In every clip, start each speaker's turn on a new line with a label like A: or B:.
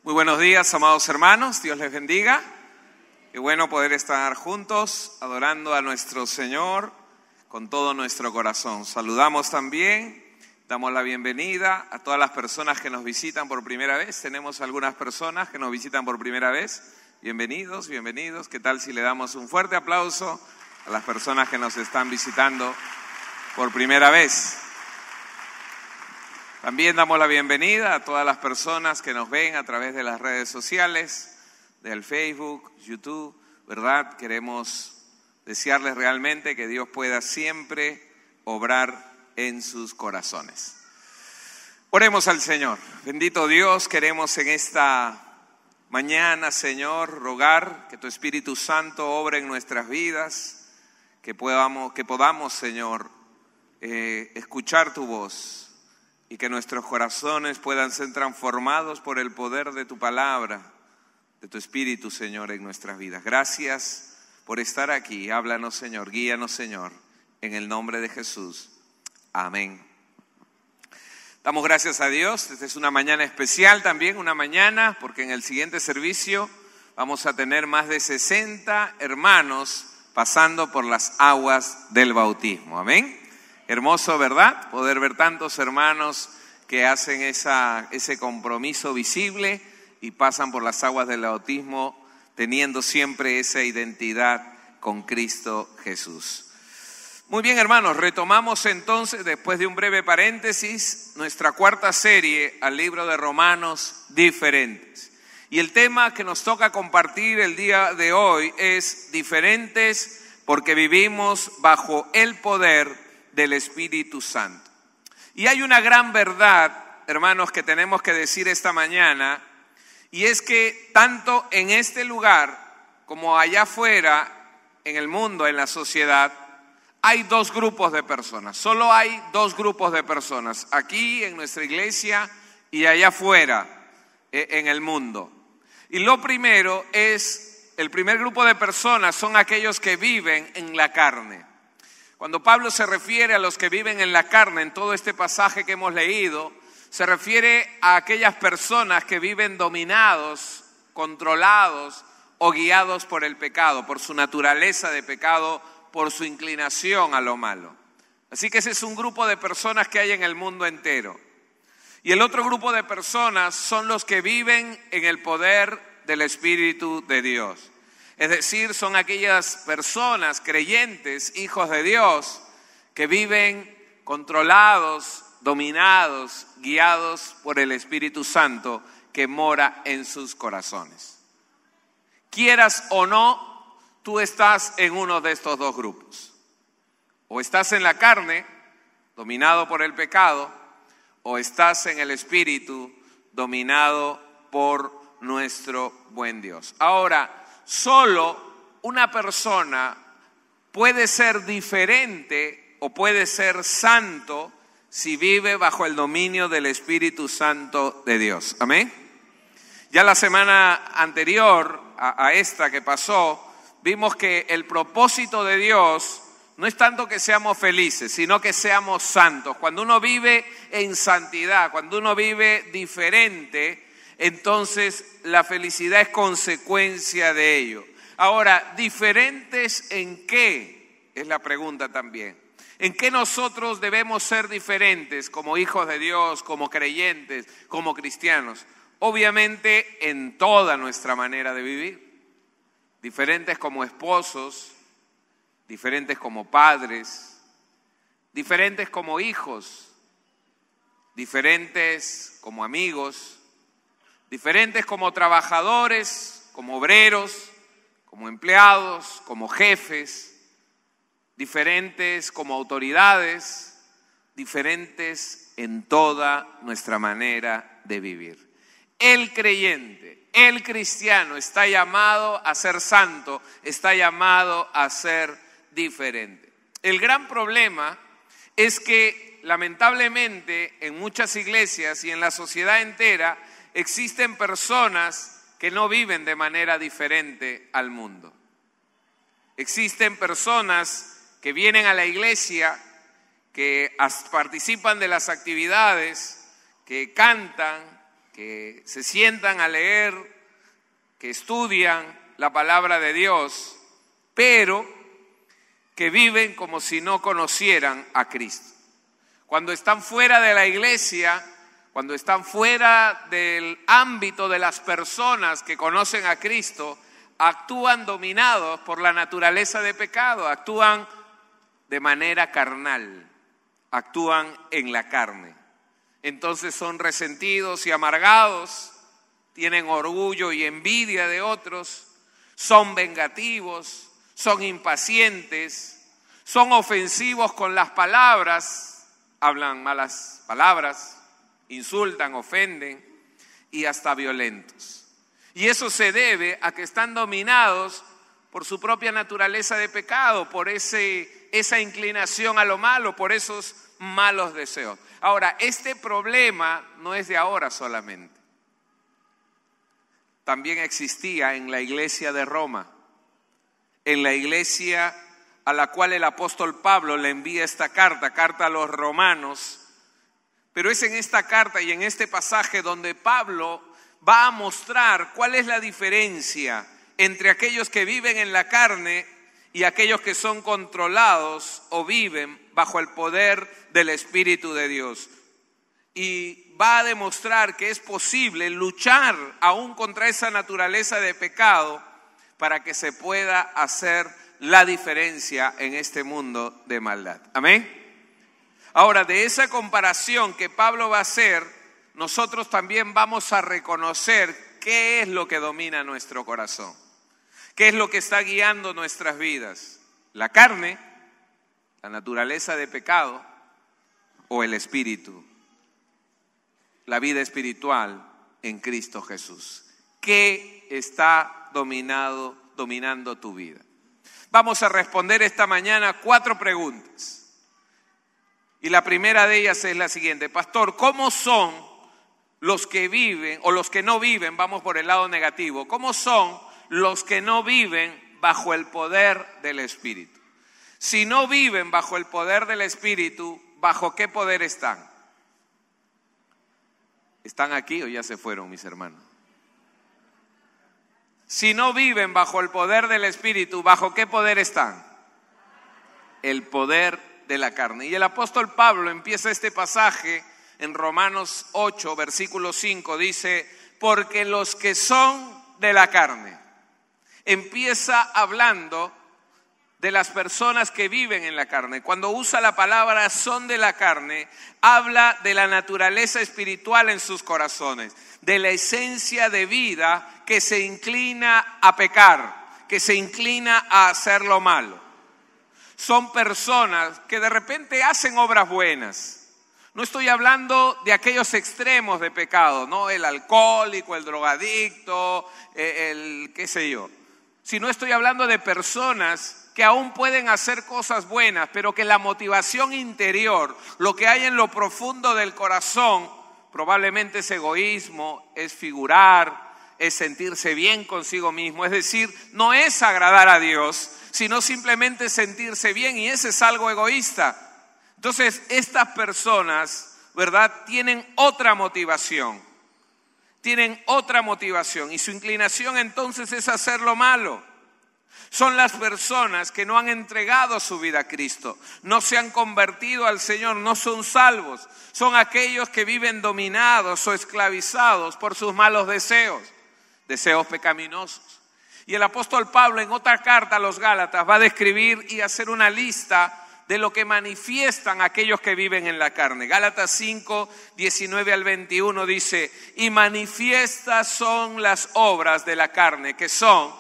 A: Muy buenos días, amados hermanos, Dios les bendiga. Qué bueno poder estar juntos adorando a nuestro Señor con todo nuestro corazón. Saludamos también, damos la bienvenida a todas las personas que nos visitan por primera vez. Tenemos algunas personas que nos visitan por primera vez. Bienvenidos, bienvenidos. ¿Qué tal si le damos un fuerte aplauso a las personas que nos están visitando por primera vez? También damos la bienvenida a todas las personas que nos ven a través de las redes sociales, del Facebook, YouTube, ¿verdad? Queremos desearles realmente que Dios pueda siempre obrar en sus corazones. Oremos al Señor. Bendito Dios, queremos en esta mañana, Señor, rogar que tu Espíritu Santo obre en nuestras vidas, que podamos, Señor, escuchar tu voz. Y que nuestros corazones puedan ser transformados por el poder de tu palabra, de tu Espíritu, Señor, en nuestras vidas. Gracias por estar aquí. Háblanos, Señor. Guíanos, Señor. En el nombre de Jesús. Amén. Damos gracias a Dios. Esta es una mañana especial también, una mañana, porque en el siguiente servicio vamos a tener más de 60 hermanos pasando por las aguas del bautismo. Amén. Hermoso, ¿verdad? Poder ver tantos hermanos que hacen ese compromiso visible y pasan por las aguas del bautismo teniendo siempre esa identidad con Cristo Jesús. Muy bien, hermanos, retomamos entonces, después de un breve paréntesis, nuestra cuarta serie al libro de Romanos, Diferentes. Y el tema que nos toca compartir el día de hoy es diferentes porque vivimos bajo el poder del Espíritu Santo. Y hay una gran verdad, hermanos, que tenemos que decir esta mañana, y es que tanto en este lugar como allá afuera, en el mundo, en la sociedad, hay dos grupos de personas. Solo hay dos grupos de personas, aquí en nuestra iglesia y allá afuera, en el mundo. Y lo primero es, el primer grupo de personas son aquellos que viven en la carne. Cuando Pablo se refiere a los que viven en la carne, en todo este pasaje que hemos leído, se refiere a aquellas personas que viven dominados, controlados o guiados por el pecado, por su naturaleza de pecado, por su inclinación a lo malo. Así que ese es un grupo de personas que hay en el mundo entero. Y el otro grupo de personas son los que viven en el poder del Espíritu de Dios. Es decir, son aquellas personas creyentes, hijos de Dios, que viven controlados, dominados, guiados por el Espíritu Santo que mora en sus corazones. Quieras o no, tú estás en uno de estos dos grupos. O estás en la carne, dominado por el pecado, o estás en el Espíritu, dominado por nuestro buen Dios. Ahora, solo una persona puede ser diferente o puede ser santo si vive bajo el dominio del Espíritu Santo de Dios. Amén. Ya la semana anterior a esta que pasó, vimos que el propósito de Dios no es tanto que seamos felices, sino que seamos santos. Cuando uno vive en santidad, cuando uno vive diferente, entonces la felicidad es consecuencia de ello. Ahora, ¿diferentes en qué? Es la pregunta también. ¿En qué nosotros debemos ser diferentes como hijos de Dios, como creyentes, como cristianos? Obviamente en toda nuestra manera de vivir. Diferentes como esposos, diferentes como padres, diferentes como hijos, diferentes como amigos, diferentes como trabajadores, como obreros, como empleados, como jefes, diferentes como autoridades, diferentes en toda nuestra manera de vivir. El creyente, el cristiano está llamado a ser santo, está llamado a ser diferente. El gran problema es que lamentablemente en muchas iglesias y en la sociedad entera existen personas que no viven de manera diferente al mundo. Existen personas que vienen a la iglesia, que participan de las actividades, que cantan, que se sientan a leer, que estudian la palabra de Dios, pero que viven como si no conocieran a Cristo. Cuando están fuera de la iglesia, cuando están fuera del ámbito de las personas que conocen a Cristo, actúan dominados por la naturaleza de pecado, actúan de manera carnal, actúan en la carne. Entonces son resentidos y amargados, tienen orgullo y envidia de otros, son vengativos, son impacientes, son ofensivos con las palabras, hablan malas palabras, insultan, ofenden y hasta violentos. Y eso se debe a que están dominados por su propia naturaleza de pecado, por esa inclinación a lo malo, por esos malos deseos. Ahora, este problema no es de ahora solamente. También existía en la iglesia de Roma, en la iglesia a la cual el apóstol Pablo le envía esta carta a los romanos. Pero es en esta carta y en este pasaje donde Pablo va a mostrar cuál es la diferencia entre aquellos que viven en la carne y aquellos que son controlados o viven bajo el poder del Espíritu de Dios. Y va a demostrar que es posible luchar aún contra esa naturaleza de pecado para que se pueda hacer la diferencia en este mundo de maldad. Amén. Ahora, de esa comparación que Pablo va a hacer, nosotros también vamos a reconocer qué es lo que domina nuestro corazón, qué es lo que está guiando nuestras vidas, la carne, la naturaleza de pecado o el espíritu, la vida espiritual en Cristo Jesús. ¿Qué está dominando tu vida? Vamos a responder esta mañana 4 preguntas. Y la primera de ellas es la siguiente: pastor, ¿cómo son los que viven o los que no viven? Vamos por el lado negativo. ¿Cómo son los que no viven bajo el poder del Espíritu? Si no viven bajo el poder del Espíritu, ¿bajo qué poder están? ¿Están aquí o ya se fueron, mis hermanos? Si no viven bajo el poder del Espíritu, ¿bajo qué poder están? El poder de la carne. Y el apóstol Pablo empieza este pasaje en Romanos 8, versículo 5, dice: porque los que son de la carne. Empieza hablando de las personas que viven en la carne. Cuando usa la palabra son de la carne, habla de la naturaleza espiritual en sus corazones, de la esencia de vida que se inclina a pecar, que se inclina a hacer lo malo. Son personas que de repente hacen obras buenas. No estoy hablando de aquellos extremos de pecado, ¿no? El alcohólico, el drogadicto, el qué sé yo. Sino estoy hablando de personas que aún pueden hacer cosas buenas, pero que la motivación interior, lo que hay en lo profundo del corazón, probablemente es egoísmo, es figurar, es sentirse bien consigo mismo. Es decir, no es agradar a Dios, sino simplemente sentirse bien, y ese es algo egoísta. Entonces, estas personas, ¿verdad?, tienen otra motivación. Tienen otra motivación y su inclinación entonces es hacer lo malo. Son las personas que no han entregado su vida a Cristo, no se han convertido al Señor, no son salvos. Son aquellos que viven dominados o esclavizados por sus malos deseos, deseos pecaminosos. Y el apóstol Pablo en otra carta a los Gálatas va a describir y hacer una lista de lo que manifiestan aquellos que viven en la carne. Gálatas 5, 19 al 21 dice: y manifiestas son las obras de la carne, que son,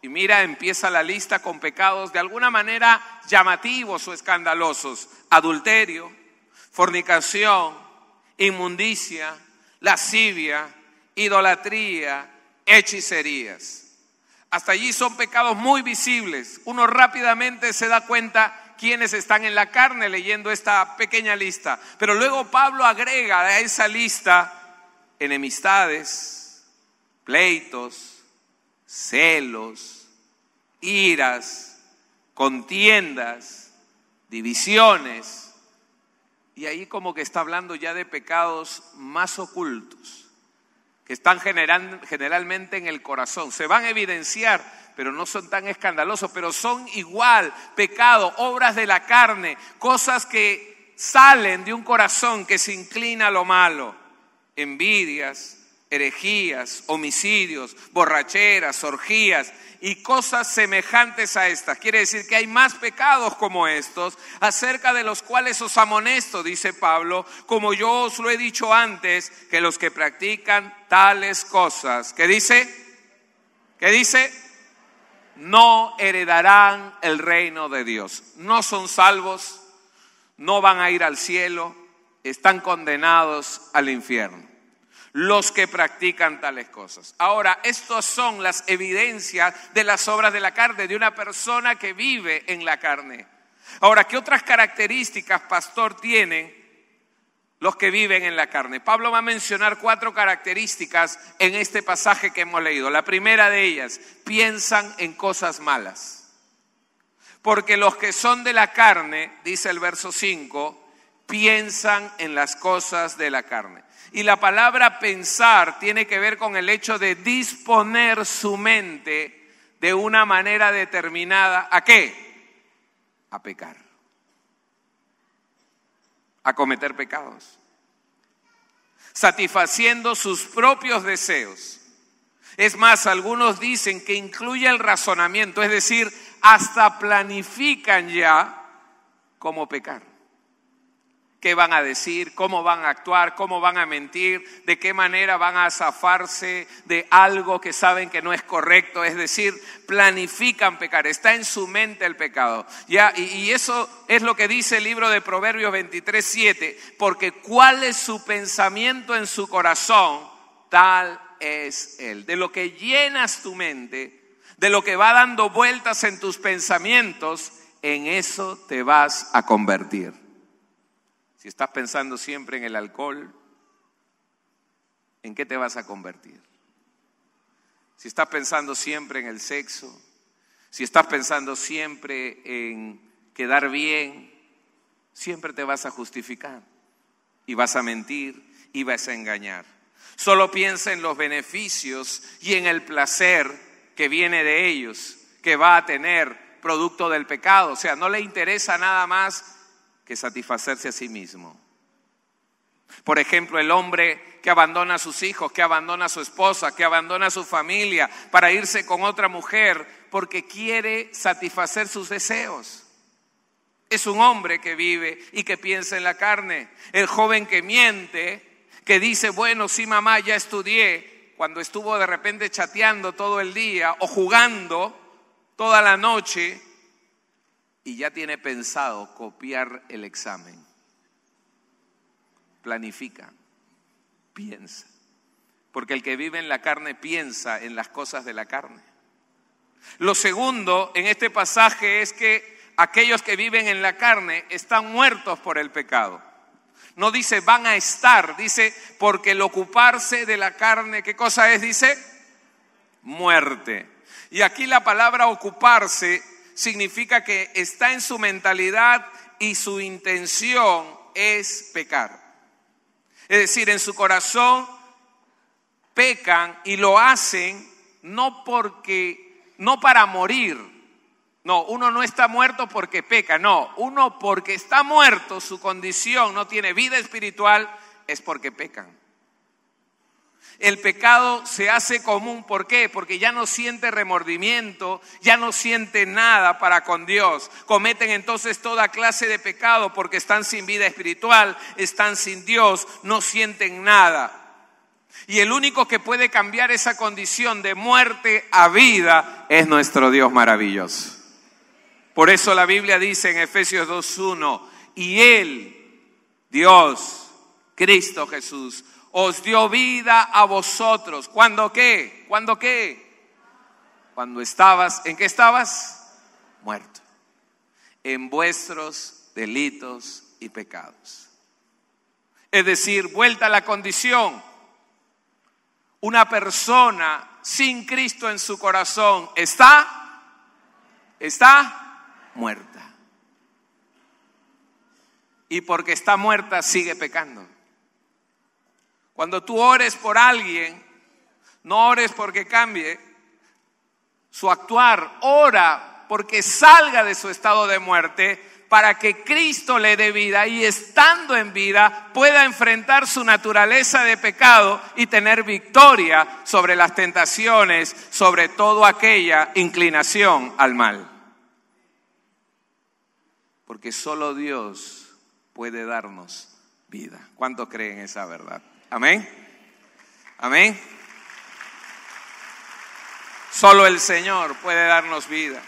A: y mira, empieza la lista con pecados de alguna manera llamativos o escandalosos: adulterio, fornicación, inmundicia, lascivia, idolatría, hechicerías. Hasta allí son pecados muy visibles. Uno rápidamente se da cuenta quiénes están en la carne leyendo esta pequeña lista. Pero luego Pablo agrega a esa lista enemistades, pleitos, celos, iras, contiendas, divisiones. Y ahí como que está hablando ya de pecados más ocultos, que están generalmente en el corazón. Se van a evidenciar, pero no son tan escandalosos, pero son igual pecado, obras de la carne, cosas que salen de un corazón que se inclina a lo malo, envidias, herejías, homicidios, borracheras, orgías y cosas semejantes a estas. Quiere decir que hay más pecados como estos, acerca de los cuales os amonesto, dice Pablo, como yo os lo he dicho antes, que los que practican tales cosas, ¿qué dice? ¿Qué dice? No heredarán el reino de Dios. No son salvos, no van a ir al cielo, están condenados al infierno. Los que practican tales cosas. Ahora, estas son las evidencias de las obras de la carne, de una persona que vive en la carne. Ahora, ¿qué otras características, pastor, tienen los que viven en la carne? Pablo va a mencionar 4 características en este pasaje que hemos leído. La primera de ellas, piensan en cosas malas. Porque los que son de la carne, dice el verso 5, piensan en las cosas de la carne. Y la palabra pensar tiene que ver con el hecho de disponer su mente de una manera determinada. ¿A qué? A pecar. A cometer pecados. Satisfaciendo sus propios deseos. Es más, algunos dicen que incluye el razonamiento, es decir, hasta planifican ya cómo pecar. ¿Qué van a decir? ¿Cómo van a actuar? ¿Cómo van a mentir? ¿De qué manera van a zafarse de algo que saben que no es correcto? Es decir, planifican pecar. Está en su mente el pecado. ¿Ya? Y eso es lo que dice el libro de Proverbios 23:7. Porque cuál es su pensamiento en su corazón, tal es él. De lo que llenas tu mente, de lo que va dando vueltas en tus pensamientos, en eso te vas a convertir. Si estás pensando siempre en el alcohol, ¿en qué te vas a convertir? Si estás pensando siempre en el sexo, si estás pensando siempre en quedar bien, siempre te vas a justificar y vas a mentir y vas a engañar. Solo piensa en los beneficios y en el placer que viene de ellos, que va a tener producto del pecado. O sea, no le interesa nada más que satisfacerse a sí mismo. Por ejemplo, el hombre que abandona a sus hijos, que abandona a su esposa, que abandona a su familia para irse con otra mujer porque quiere satisfacer sus deseos. Es un hombre que vive y que piensa en la carne. El joven que miente, que dice, bueno, sí mamá, ya estudié, cuando estuvo de repente chateando todo el día o jugando toda la noche, y ya tiene pensado copiar el examen. Planifica, piensa. Porque el que vive en la carne piensa en las cosas de la carne. Lo segundo en este pasaje es que aquellos que viven en la carne están muertos por el pecado. No dice van a estar, dice porque el ocuparse de la carne, ¿qué cosa es? Dice muerte. Y aquí la palabra ocuparse significa que está en su mentalidad y su intención es pecar. Es decir, en su corazón pecan y lo hacen no para morir. No, uno no está muerto porque peca, no. Uno porque está muerto, su condición no tiene vida espiritual, es porque pecan. El pecado se hace común, ¿por qué? Porque ya no siente remordimiento, ya no siente nada para con Dios. Cometen entonces toda clase de pecado porque están sin vida espiritual, están sin Dios, no sienten nada. Y el único que puede cambiar esa condición de muerte a vida es nuestro Dios maravilloso. Por eso la Biblia dice en Efesios 2:1, y Él, Dios, Cristo Jesús, os dio vida a vosotros. ¿Cuándo qué? ¿Cuándo qué? Cuando estabas, ¿en qué estabas? Muerto. En vuestros delitos y pecados. Es decir, vuelta a la condición. Una persona sin Cristo en su corazón está muerta. Y porque está muerta sigue pecando. Cuando tú ores por alguien No ores porque cambie su actuar, ora porque salga de su estado de muerte para que Cristo le dé vida y estando en vida pueda enfrentar su naturaleza de pecado y tener victoria sobre las tentaciones, sobre toda aquella inclinación al mal. Porque solo Dios puede darnos vida. ¿Cuántos creen esa verdad? Amén. Amén. Solo el Señor puede darnos vida.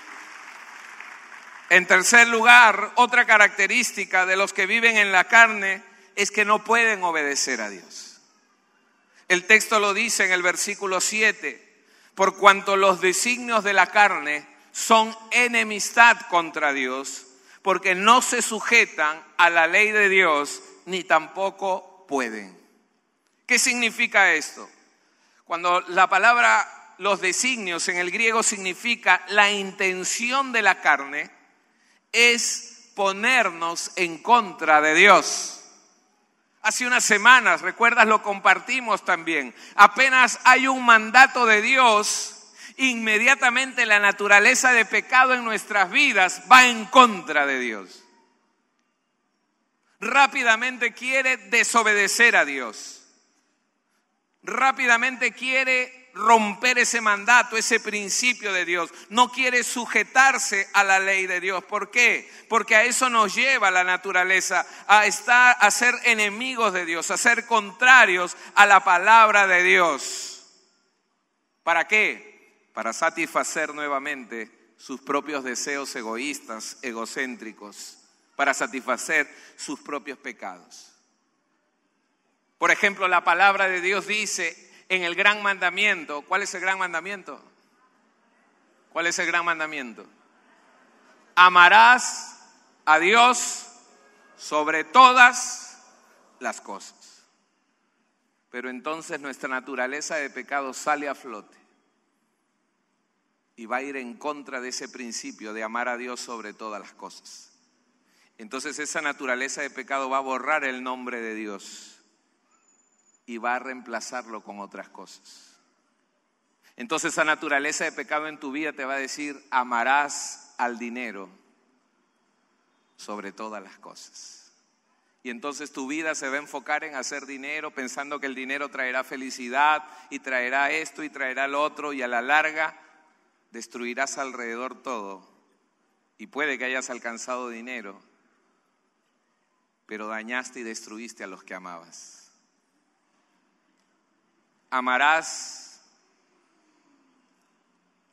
A: En tercer lugar, otra característica de los que viven en la carne es que no pueden obedecer a Dios. El texto lo dice en el versículo 7, por cuanto los designios de la carne son enemistad contra Dios, porque no se sujetan a la ley de Dios, ni tampoco pueden. ¿Qué significa esto? Cuando la palabra los designios en el griego significa la intención de la carne, es ponernos en contra de Dios. Hace unas semanas, ¿recuerdas? Lo compartimos también. Apenas hay un mandato de Dios, inmediatamente la naturaleza de pecado en nuestras vidas va en contra de Dios. Rápidamente quiere desobedecer a Dios. Rápidamente quiere romper ese mandato, ese principio de Dios. No quiere sujetarse a la ley de Dios. ¿Por qué? Porque a eso nos lleva la naturaleza, a ser enemigos de Dios, a ser contrarios a la palabra de Dios. ¿Para qué? Para satisfacer nuevamente sus propios deseos egoístas, egocéntricos, para satisfacer sus propios pecados. Por ejemplo, la palabra de Dios dice en el gran mandamiento, ¿cuál es el gran mandamiento? ¿Cuál es el gran mandamiento? Amarás a Dios sobre todas las cosas. Pero entonces nuestra naturaleza de pecado sale a flote y va a ir en contra de ese principio de amar a Dios sobre todas las cosas. Entonces esa naturaleza de pecado va a borrar el nombre de Dios y va a reemplazarlo con otras cosas. Entonces esa naturaleza de pecado en tu vida te va a decir: amarás al dinero sobre todas las cosas. Y entonces tu vida se va a enfocar en hacer dinero, pensando que el dinero traerá felicidad y traerá esto y traerá lo otro, y a la larga destruirás alrededor todo. Y puede que hayas alcanzado dinero, pero dañaste y destruiste a los que amabas. Amarás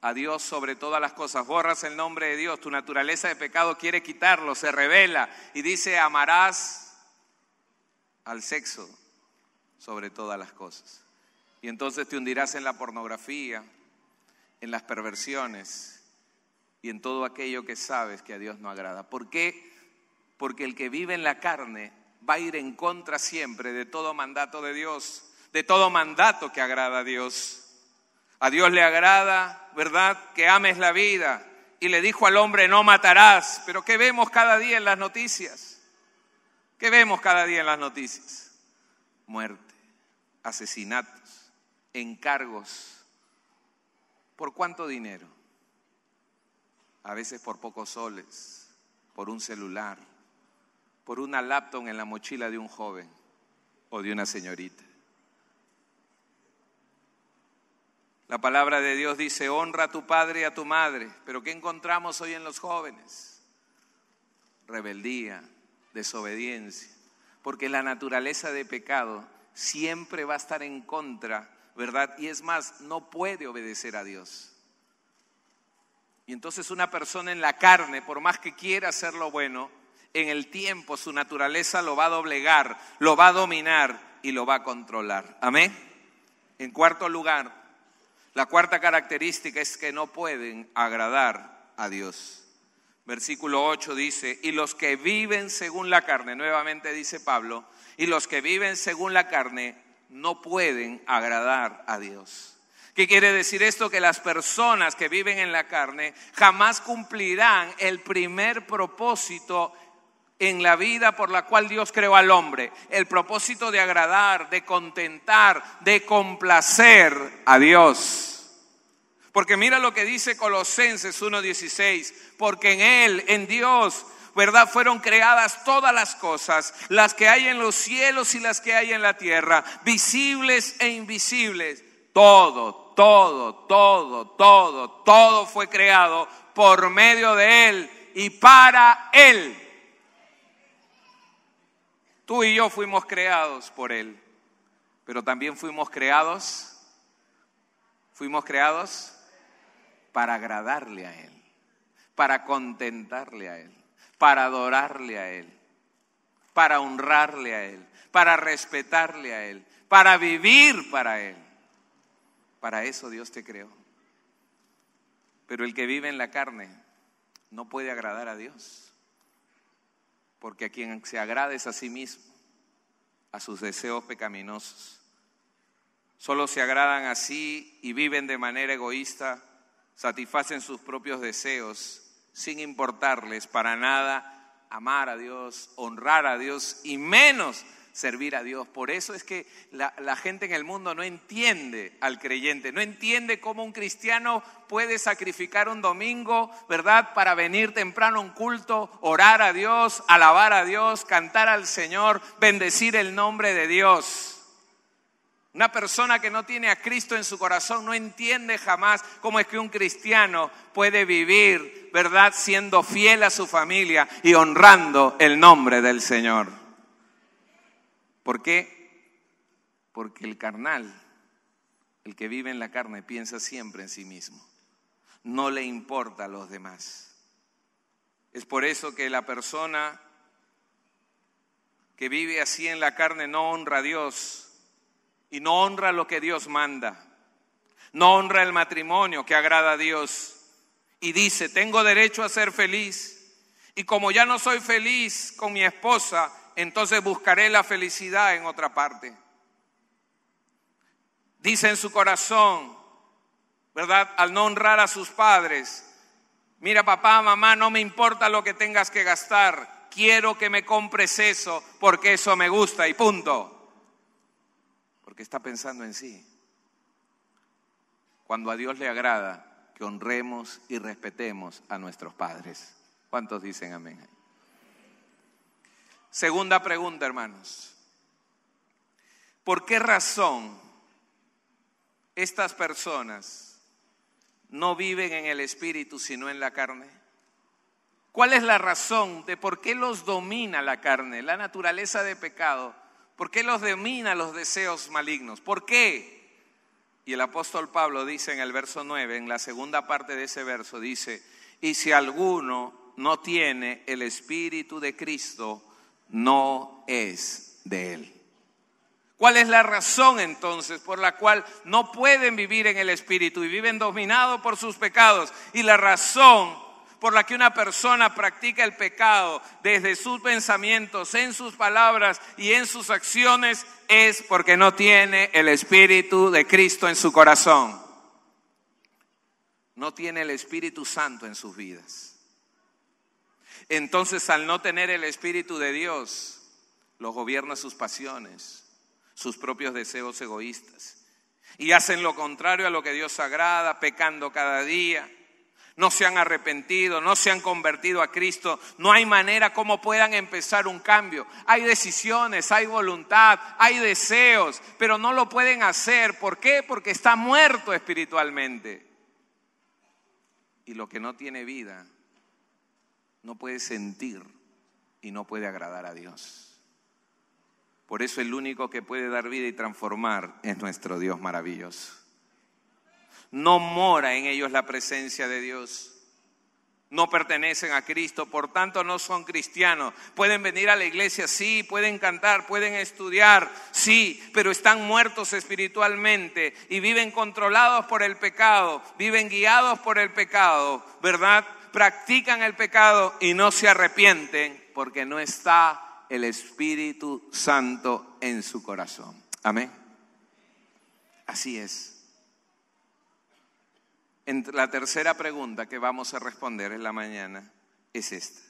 A: a Dios sobre todas las cosas. Borras el nombre de Dios. Tu naturaleza de pecado quiere quitarlo, se revela y dice: amarás al sexo sobre todas las cosas. Y entonces te hundirás en la pornografía, en las perversiones y en todo aquello que sabes que a Dios no agrada. ¿Por qué? Porque el que vive en la carne va a ir en contra siempre de todo mandato de Dios, de todo mandato que agrada a Dios. A Dios le agrada, ¿verdad?, que ames la vida. Y le dijo al hombre: no matarás. Pero ¿qué vemos cada día en las noticias? ¿Qué vemos cada día en las noticias? Muerte, asesinatos, encargos. ¿Por cuánto dinero? A veces por pocos soles, por un celular, por una laptop en la mochila de un joven o de una señorita. La palabra de Dios dice: honra a tu padre y a tu madre. Pero ¿qué encontramos hoy en los jóvenes? Rebeldía, desobediencia. Porque la naturaleza de pecado siempre va a estar en contra, ¿verdad? Y es más, no puede obedecer a Dios. Y entonces una persona en la carne, por más que quiera hacer lo bueno, en el tiempo su naturaleza lo va a doblegar, lo va a dominar y lo va a controlar. Amén. En cuarto lugar, la cuarta característica es que no pueden agradar a Dios. Versículo 8 dice: y los que viven según la carne, nuevamente dice Pablo, y los que viven según la carne no pueden agradar a Dios. ¿Qué quiere decir esto? Que las personas que viven en la carne jamás cumplirán el primer propósito en la vida por la cual Dios creó al hombre. El propósito de agradar, de contentar, de complacer a Dios. Porque mira lo que dice Colosenses 1:16, porque en Él, en Dios, ¿verdad?, fueron creadas todas las cosas, las que hay en los cielos y las que hay en la tierra, visibles e invisibles. Todo fue creado por medio de Él y para Él. Tú y yo fuimos creados por Él, pero también fuimos creados para agradarle a Él, para contentarle a Él, para adorarle a Él, para honrarle a Él, para respetarle a Él, para vivir para Él. Para eso Dios te creó. Pero el que vive en la carne no puede agradar a Dios. Porque a quien se agrada es a sí mismo, a sus deseos pecaminosos. Solo se agradan a sí y viven de manera egoísta, satisfacen sus propios deseos, sin importarles para nada amar a Dios, honrar a Dios y menos servir a Dios. Por eso es que la gente en el mundo no entiende al creyente, no entiende cómo un cristiano puede sacrificar un domingo, ¿verdad?, para venir temprano a un culto, orar a Dios, alabar a Dios, cantar al Señor, bendecir el nombre de Dios. Una persona que no tiene a Cristo en su corazón no entiende jamás cómo es que un cristiano puede vivir, ¿verdad?, siendo fiel a su familia y honrando el nombre del Señor. ¿Por qué? Porque el carnal, el que vive en la carne, piensa siempre en sí mismo. No le importa a los demás. Es por eso que la persona que vive así en la carne no honra a Dios y no honra lo que Dios manda. No honra el matrimonio que agrada a Dios y dice, tengo derecho a ser feliz y como ya no soy feliz con mi esposa, entonces buscaré la felicidad en otra parte. Dice en su corazón, ¿verdad?, al no honrar a sus padres, mira papá, mamá, no me importa lo que tengas que gastar, quiero que me compres eso porque eso me gusta y punto. Porque está pensando en sí. Cuando a Dios le agrada que honremos y respetemos a nuestros padres. ¿Cuántos dicen amén? Segunda pregunta, hermanos. ¿Por qué razón estas personas no viven en el espíritu sino en la carne? ¿Cuál es la razón de por qué los domina la carne, la naturaleza de pecado? ¿Por qué los domina los deseos malignos? ¿Por qué? Y el apóstol Pablo dice en el verso 9, en la segunda parte de ese verso, dice, y si alguno no tiene el espíritu de Cristo, no es de Él. ¿Cuál es la razón entonces por la cual no pueden vivir en el espíritu y viven dominados por sus pecados? Y la razón por la que una persona practica el pecado desde sus pensamientos, en sus palabras y en sus acciones es porque no tiene el Espíritu de Cristo en su corazón. No tiene el Espíritu Santo en sus vidas. Entonces, al no tener el Espíritu de Dios, los gobierna sus pasiones, sus propios deseos egoístas. Y hacen lo contrario a lo que Dios agrada, pecando cada día. No se han arrepentido, no se han convertido a Cristo. No hay manera como puedan empezar un cambio. Hay decisiones, hay voluntad, hay deseos, pero no lo pueden hacer. ¿Por qué? Porque está muerto espiritualmente. Y lo que no tiene vida no puede sentir y no puede agradar a Dios. Por eso el único que puede dar vida y transformar es nuestro Dios maravilloso. No mora en ellos la presencia de Dios. No pertenecen a Cristo, por tanto no son cristianos. Pueden venir a la iglesia, sí, pueden cantar, pueden estudiar, sí, pero están muertos espiritualmente y viven controlados por el pecado, viven guiados por el pecado, ¿verdad? Practican el pecado y no se arrepienten porque no está el Espíritu Santo en su corazón. Amén. Así es. La tercera pregunta que vamos a responder en la mañana es esta.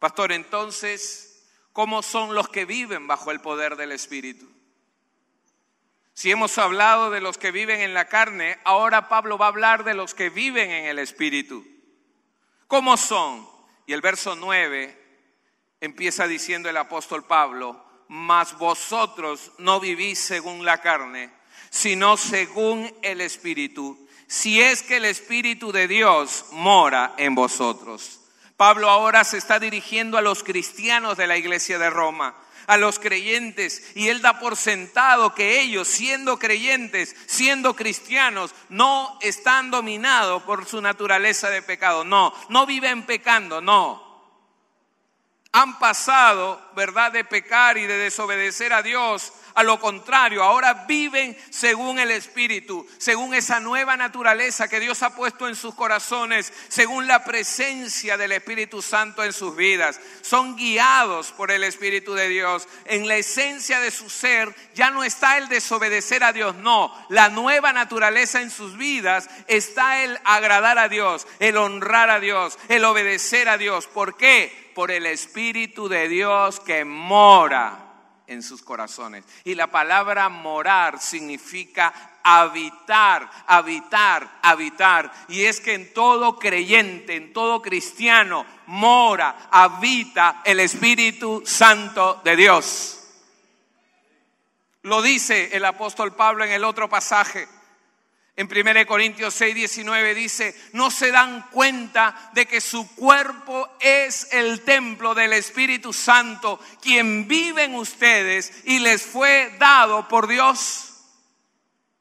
A: Pastor, entonces, ¿cómo son los que viven bajo el poder del Espíritu? Si hemos hablado de los que viven en la carne, ahora Pablo va a hablar de los que viven en el Espíritu. ¿Cómo son? Y el verso 9 empieza diciendo el apóstol Pablo: mas vosotros no vivís según la carne, sino según el Espíritu, si es que el Espíritu de Dios mora en vosotros. Pablo ahora se está dirigiendo a los cristianos de la iglesia de Roma, a los creyentes, y él da por sentado que ellos, siendo creyentes, siendo cristianos, no están dominados por su naturaleza de pecado. No viven pecando, no. Han pasado, ¿verdad?, de pecar y de desobedecer a Dios. A lo contrario, ahora viven según el Espíritu, según esa nueva naturaleza que Dios ha puesto en sus corazones, según la presencia del Espíritu Santo en sus vidas. Son guiados por el Espíritu de Dios. En la esencia de su ser ya no está el desobedecer a Dios, no. La nueva naturaleza en sus vidas está el agradar a Dios, el honrar a Dios, el obedecer a Dios. ¿Por qué? Por el Espíritu de Dios que mora en sus corazones. Y la palabra morar significa habitar. Y es que en todo creyente, en todo cristiano, mora, habita el Espíritu Santo de Dios. Lo dice el apóstol Pablo en el otro pasaje. En 1 Corintios 6:19 dice: ¿no se dan cuenta de que su cuerpo es el templo del Espíritu Santo, quien vive en ustedes y les fue dado por Dios?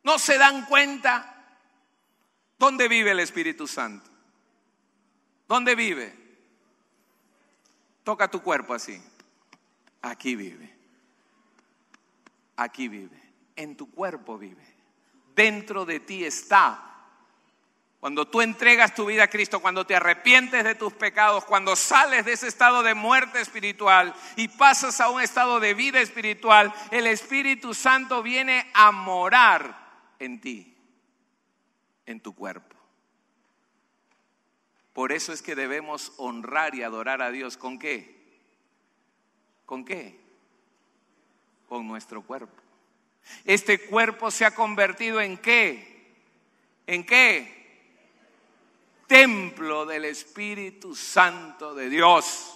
A: ¿No se dan cuenta? ¿Dónde vive el Espíritu Santo? ¿Dónde vive? Toca tu cuerpo así. Aquí vive. Aquí vive. En tu cuerpo vive. Dentro de ti está. Cuando tú entregas tu vida a Cristo, cuando te arrepientes de tus pecados, cuando sales de ese estado de muerte espiritual y pasas a un estado de vida espiritual, el Espíritu Santo viene a morar en ti, en tu cuerpo. Por eso es que debemos honrar y adorar a Dios. ¿Con qué? ¿Con qué? Con nuestro cuerpo. Este cuerpo se ha convertido ¿en qué? ¿En qué? Templo del Espíritu Santo de Dios.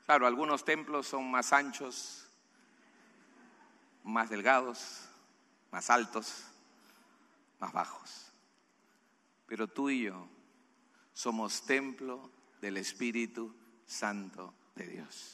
A: Claro, algunos templos son más anchos, más delgados, más altos, más bajos. Pero tú y yo somos templo del Espíritu Santo de Dios.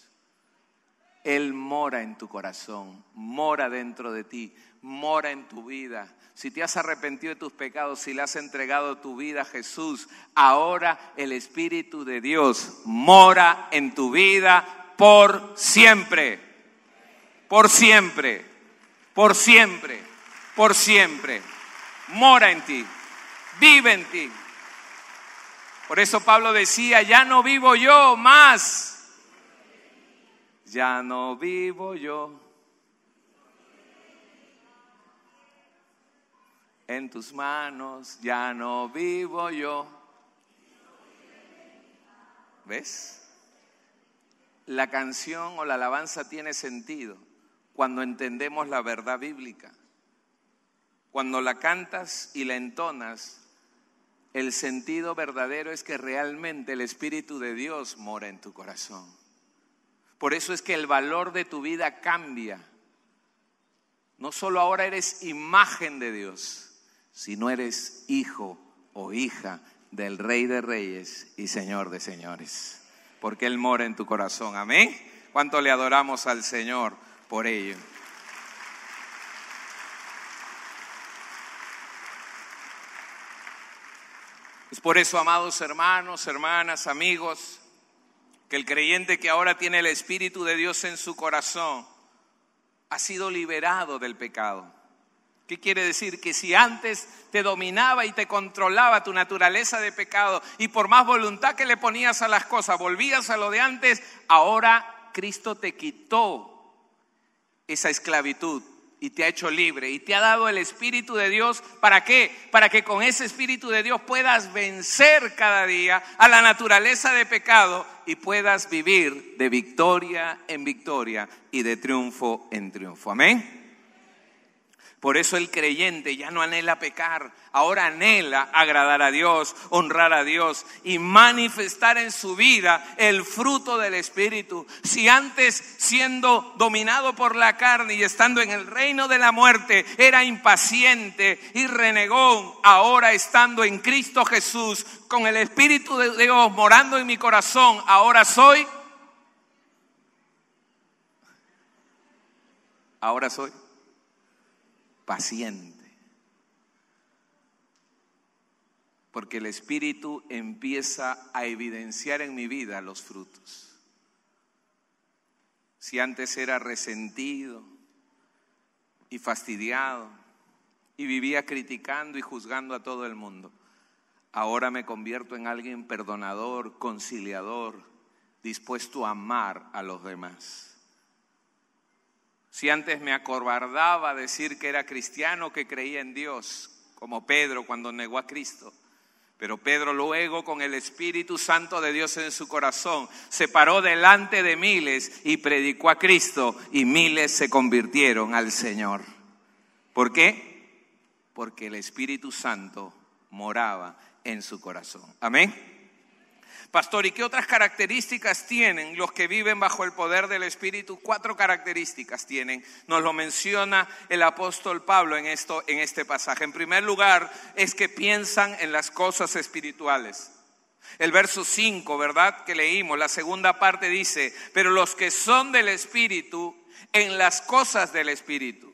A: Él mora en tu corazón, mora dentro de ti, mora en tu vida. Si te has arrepentido de tus pecados, si le has entregado tu vida a Jesús, ahora el Espíritu de Dios mora en tu vida por siempre. Por siempre, por siempre, por siempre. Mora en ti, vive en ti. Por eso Pablo decía: ya no vivo yo más. Ya no vivo yo, en tus manos ya no vivo yo. ¿Ves? La canción o la alabanza tiene sentido cuando entendemos la verdad bíblica. Cuando la cantas y la entonas, el sentido verdadero es que realmente el Espíritu de Dios mora en tu corazón. Por eso es que el valor de tu vida cambia. No solo ahora eres imagen de Dios, sino eres hijo o hija del Rey de Reyes y Señor de Señores. Porque Él mora en tu corazón. Amén. ¿Cuánto le adoramos al Señor por ello? Es por eso, amados hermanos, hermanas, amigos, que el creyente que ahora tiene el Espíritu de Dios en su corazón ha sido liberado del pecado. ¿Qué quiere decir? Que si antes te dominaba y te controlaba tu naturaleza de pecado y por más voluntad que le ponías a las cosas, volvías a lo de antes, ahora Cristo te quitó esa esclavitud y te ha hecho libre y te ha dado el Espíritu de Dios. ¿Para qué? Para que con ese Espíritu de Dios puedas vencer cada día a la naturaleza de pecado y puedas vivir de victoria en victoria y de triunfo en triunfo. Amén. Por eso el creyente ya no anhela pecar, ahora anhela agradar a Dios, honrar a Dios y manifestar en su vida el fruto del Espíritu. Si antes, siendo dominado por la carne y estando en el reino de la muerte, era impaciente y renegón, ahora estando en Cristo Jesús, con el Espíritu de Dios morando en mi corazón, ahora soy paciente, porque el Espíritu empieza a evidenciar en mi vida los frutos. Si antes era resentido y fastidiado y vivía criticando y juzgando a todo el mundo, ahora me convierto en alguien perdonador, conciliador, dispuesto a amar a los demás. Si antes me acobardaba decir que era cristiano, que creía en Dios, como Pedro cuando negó a Cristo, pero Pedro luego, con el Espíritu Santo de Dios en su corazón, se paró delante de miles y predicó a Cristo, y miles se convirtieron al Señor. ¿Por qué? Porque el Espíritu Santo moraba en su corazón. Amén. Pastor, ¿y qué otras características tienen los que viven bajo el poder del Espíritu? 4 características tienen. Nos lo menciona el apóstol Pablo en este pasaje. En primer lugar, es que piensan en las cosas espirituales. El verso 5, ¿verdad?, que leímos, la segunda parte dice: pero los que son del Espíritu, en las cosas del Espíritu.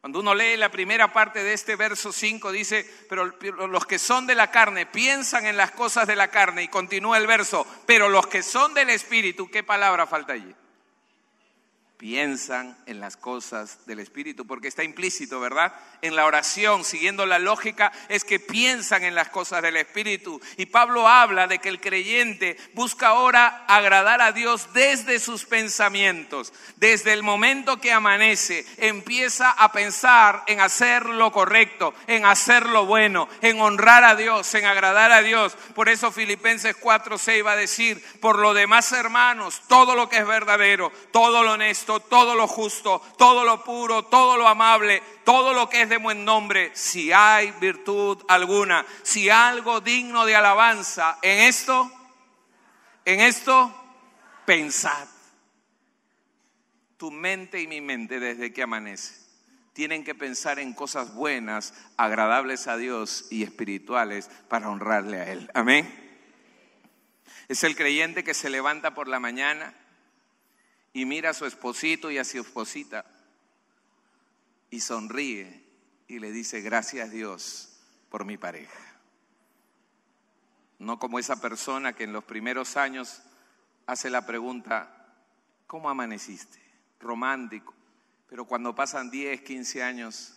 A: Cuando uno lee la primera parte de este verso 5 dice, pero los que son de la carne piensan en las cosas de la carne, y continúa el verso, pero los que son del Espíritu, ¿qué palabra falta allí? Piensan en las cosas del Espíritu, porque está implícito, ¿verdad? En la oración, siguiendo la lógica, es que piensan en las cosas del Espíritu. Y Pablo habla de que el creyente busca ahora agradar a Dios desde sus pensamientos. Desde el momento que amanece, empieza a pensar en hacer lo correcto, en hacer lo bueno, en honrar a Dios, en agradar a Dios. Por eso Filipenses 4:6 va a decir: por lo demás, hermanos, todo lo que es verdadero, todo lo honesto, todo lo justo, todo lo puro, todo lo amable, todo lo que es de buen nombre, si hay virtud alguna, si algo digno de alabanza, en esto pensad. Tu mente y mi mente, desde que amanece, tienen que pensar en cosas buenas, agradables a Dios y espirituales para honrarle a Él. Amén. Es el creyente que se levanta por la mañana y mira a su esposito y a su esposita y sonríe y le dice: gracias Dios por mi pareja. No como esa persona que en los primeros años hace la pregunta: ¿cómo amaneciste? Romántico. Pero cuando pasan 10, 15 años,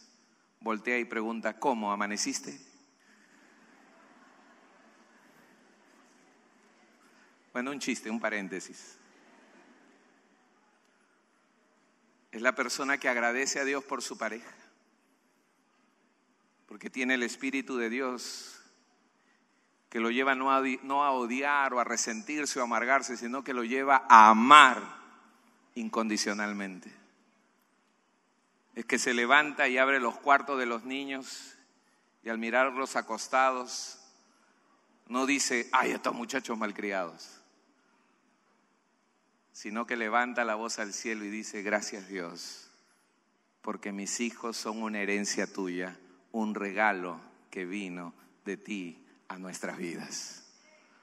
A: voltea y pregunta: ¿cómo amaneciste? Bueno, un chiste, un paréntesis. Es la persona que agradece a Dios por su pareja, porque tiene el Espíritu de Dios que lo lleva no a odiar o a resentirse o a amargarse, sino que lo lleva a amar incondicionalmente. Es que se levanta y abre los cuartos de los niños y al mirarlos acostados no dice: ¡ay, estos muchachos malcriados!, sino que levanta la voz al cielo y dice: gracias Dios, porque mis hijos son una herencia tuya, un regalo que vino de ti a nuestras vidas.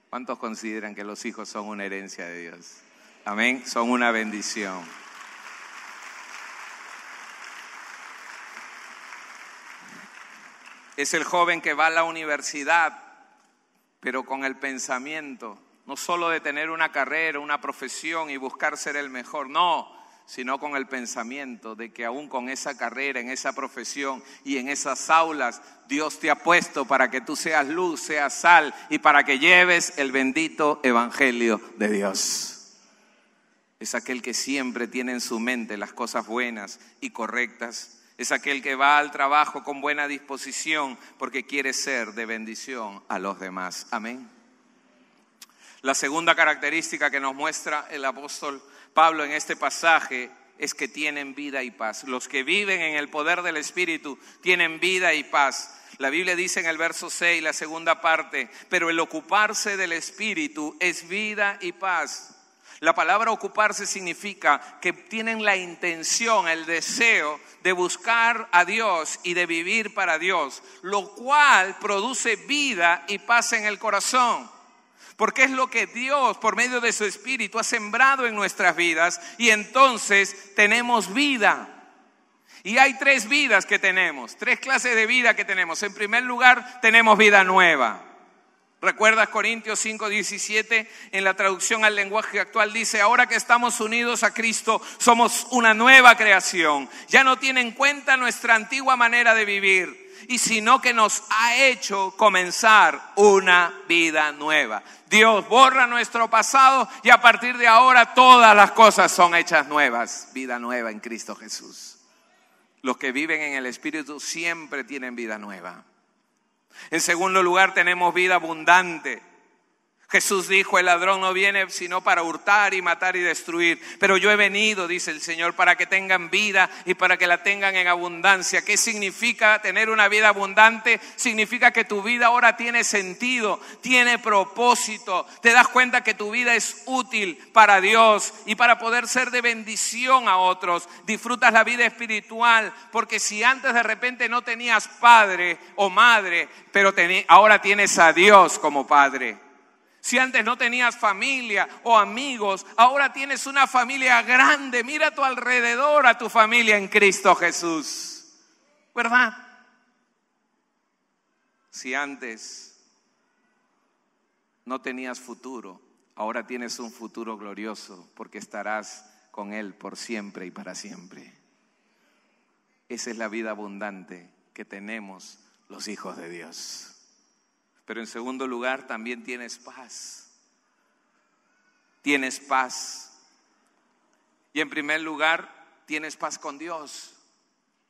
A: ¿Cuántos consideran que los hijos son una herencia de Dios? Amén, son una bendición. Es el joven que va a la universidad, pero con el pensamiento no solo de tener una carrera, una profesión y buscar ser el mejor, no, sino con el pensamiento de que aún con esa carrera, en esa profesión y en esas aulas, Dios te ha puesto para que tú seas luz, seas sal y para que lleves el bendito evangelio de Dios. Es aquel que siempre tiene en su mente las cosas buenas y correctas Es aquel que va al trabajo con buena disposición porque quiere ser de bendición a los demás. Amén. La segunda característica que nos muestra el apóstol Pablo en este pasaje es que tienen vida y paz. Los que viven en el poder del Espíritu tienen vida y paz. La Biblia dice en el verso 6, la segunda parte, pero el ocuparse del Espíritu es vida y paz. La palabra ocuparse significa que tienen la intención, el deseo de buscar a Dios y de vivir para Dios, lo cual produce vida y paz en el corazón. Porque es lo que Dios, por medio de su Espíritu, ha sembrado en nuestras vidas y entonces tenemos vida. Y hay tres vidas que tenemos, tres clases de vida que tenemos. En primer lugar, tenemos vida nueva. ¿Recuerdas Corintios 5:17? En la traducción al lenguaje actual dice: ahora que estamos unidos a Cristo, somos una nueva creación. Ya no tiene en cuenta nuestra antigua manera de vivir, y sino que nos ha hecho comenzar una vida nueva. Dios borra nuestro pasado y a partir de ahora todas las cosas son hechas nuevas. Vida nueva en Cristo Jesús. Los que viven en el Espíritu siempre tienen vida nueva. En segundo lugar, tenemos vida abundante. Jesús dijo: el ladrón no viene sino para hurtar y matar y destruir. Pero yo he venido, dice el Señor, para que tengan vida y para que la tengan en abundancia. ¿Qué significa tener una vida abundante? Significa que tu vida ahora tiene sentido, tiene propósito. Te das cuenta que tu vida es útil para Dios y para poder ser de bendición a otros. Disfrutas la vida espiritual, porque si antes de repente no tenías padre o madre, pero ahora tienes a Dios como padre. Si antes no tenías familia o amigos, ahora tienes una familia grande. Mira a tu alrededor, a tu familia en Cristo Jesús. ¿Verdad? Si antes no tenías futuro, ahora tienes un futuro glorioso porque estarás con Él por siempre y para siempre. Esa es la vida abundante que tenemos los hijos de Dios. Pero en segundo lugar, también tienes paz. Tienes paz. Y en primer lugar, tienes paz con Dios.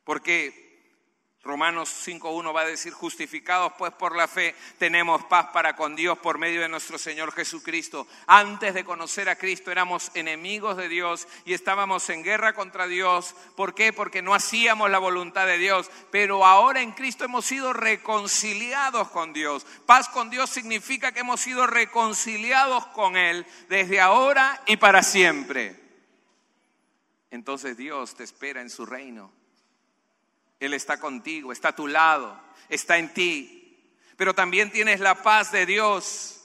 A: Porque Romanos 5:1 va a decir: justificados pues por la fe, tenemos paz para con Dios por medio de nuestro Señor Jesucristo. Antes de conocer a Cristo éramos enemigos de Dios y estábamos en guerra contra Dios. ¿Por qué? Porque no hacíamos la voluntad de Dios. Pero ahora en Cristo hemos sido reconciliados con Dios. Paz con Dios significa que hemos sido reconciliados con Él desde ahora y para siempre. Entonces Dios te espera en su reino. Él está contigo, está a tu lado, está en ti. Pero también tienes la paz de Dios.